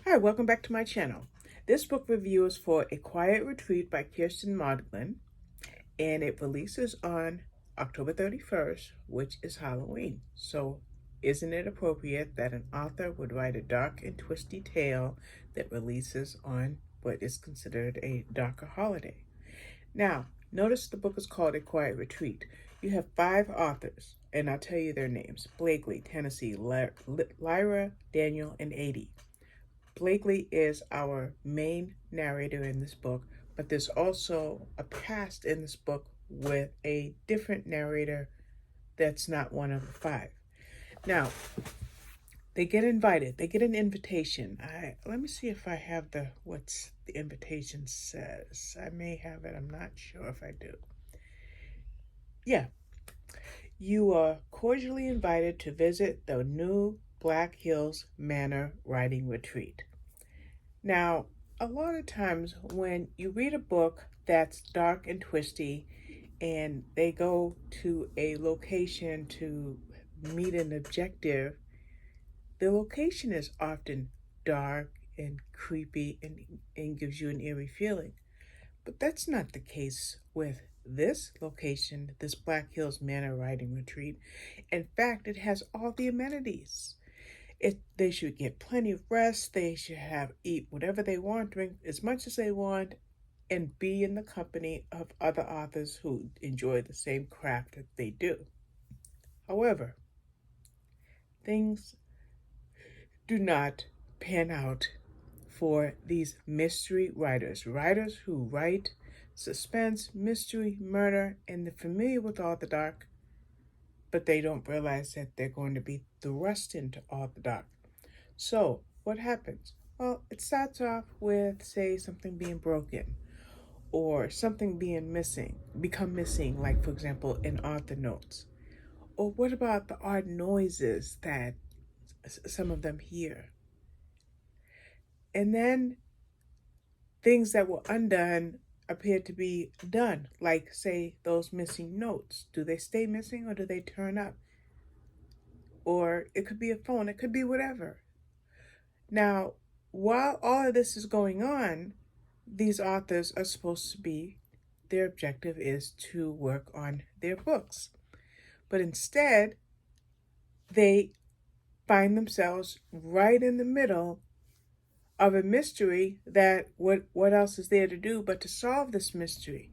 Hi, welcome back to my channel. This book review is for A Quiet Retreat by Kiersten Modglin, and it releases on October 31st, which is Halloween. So isn't it appropriate that an author would write a dark and twisty tale that releases on what is considered a darker holiday? Now, notice the book is called A Quiet Retreat. You have 5 authors, and I'll tell you their names: Blakely, Tennessee, Lyra, Daniel, and Adie. Blakely is our main narrator in this book, but there's also a past in this book with a different narrator that's not one of the 5. Now, they get invited. They get an invitation. Let me see if I have what's the invitation says. I may have it. I'm not sure if I do. Yeah. You are cordially invited to visit the new Black Hills Manor Riding Retreat. Now, a lot of times when you read a book that's dark and twisty and they go to a location to meet an objective, the location is often dark and creepy and gives you an eerie feeling. But that's not the case with this location, this Black Hills Manor Riding Retreat. In fact, it has all the amenities. They should get plenty of rest. They should eat whatever they want, drink as much as they want, and be in the company of other authors who enjoy the same craft that they do. However, things do not pan out for these mystery writers who write suspense, mystery, murder, and they're familiar with all the dark, but they don't realize that they're going to be thrust into all the dark. So what happens? Well, it starts off with, say, something being broken or something become missing, like, for example, in author notes. Or what about the odd noises that some of them hear? And then things that were undone appear to be done, like, say, those missing notes. Do they stay missing or do they turn up? Or it could be a phone, it could be whatever. Now, while all of this is going on, these authors are supposed to be, their objective is to work on their books. But instead, they find themselves right in the middle of a mystery that what else is there to do but to solve this mystery?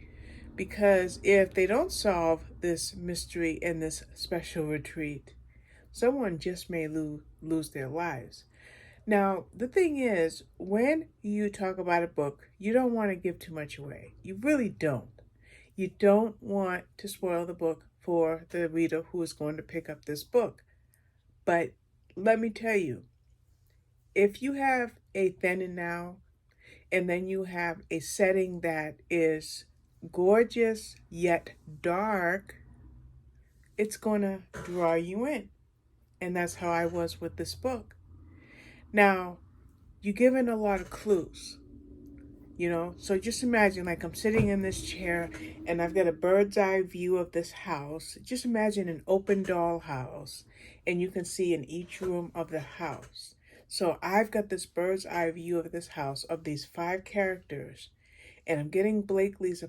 Because if they don't solve this mystery in this special retreat, someone just may lose their lives. Now, the thing is, when you talk about a book, you don't want to give too much away. You really don't. You don't want to spoil the book for the reader who is going to pick up this book. But let me tell you, if you have a then and now, and then you have a setting that is gorgeous yet dark, it's going to draw you in. And that's how I was with this book. Now, you're given a lot of clues, so just imagine, like, I'm sitting in this chair and I've got a bird's eye view of this house. Just imagine an open doll house, and you can see in each room of the house. So I've got this bird's eye view of this house, of these 5 characters, and I'm getting Blakely's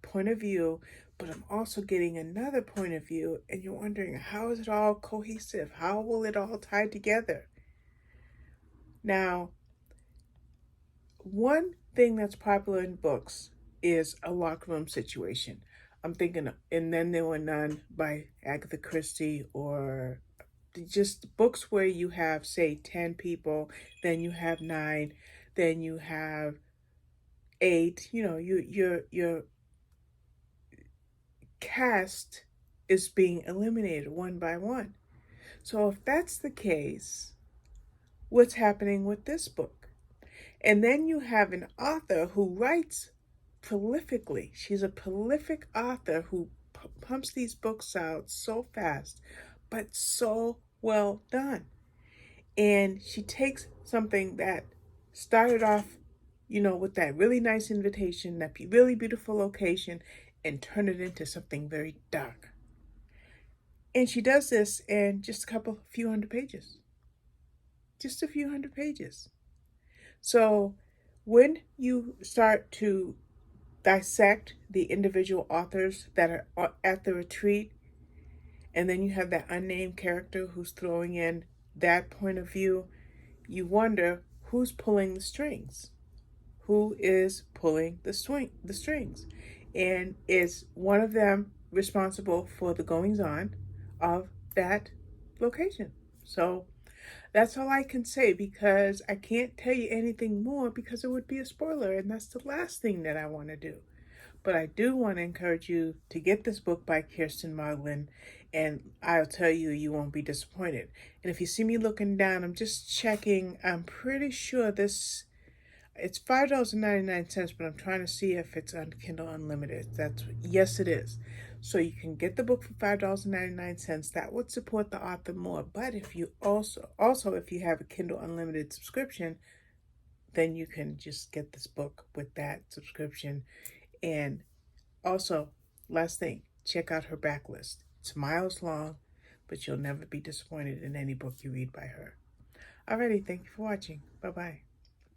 point of view, but I'm also getting another point of view, and you're wondering, how is it all cohesive? How will it all tie together? Now, one thing that's popular in books is a locked room situation. I'm thinking And Then There Were None by Agatha Christie, or just books where you have, say, 10 people, then you have 9, then you have 8. Your cast is being eliminated one by one. So if that's the case, what's happening with this book? And then you have an author who writes prolifically. She's a prolific author who pumps these books out so fast, but so well done. And she takes something that started off, with that really nice invitation, that really beautiful location, and turn it into something very dark. And she does this in just few hundred pages. Just a few hundred pages. So when you start to dissect the individual authors that are at the retreat, and then you have that unnamed character who's throwing in that point of view, you wonder who's pulling the strings. Who is pulling the strings? And is one of them responsible for the goings on of that location? So that's all I can say, because I can't tell you anything more because it would be a spoiler, and that's the last thing that I want to do. But I do want to encourage you to get this book by Kiersten Modglin, and I'll tell you, you won't be disappointed. And if you see me looking down, I'm just checking. I'm pretty sure it's $5.99, but I'm trying to see if it's on Kindle Unlimited. Yes, it is. So you can get the book for $5.99. That would support the author more. But if you also if you have a Kindle Unlimited subscription, then you can just get this book with that subscription. And also, last thing, check out her backlist. It's miles long, but you'll never be disappointed in any book you read by her. Alrighty, thank you for watching. Bye bye.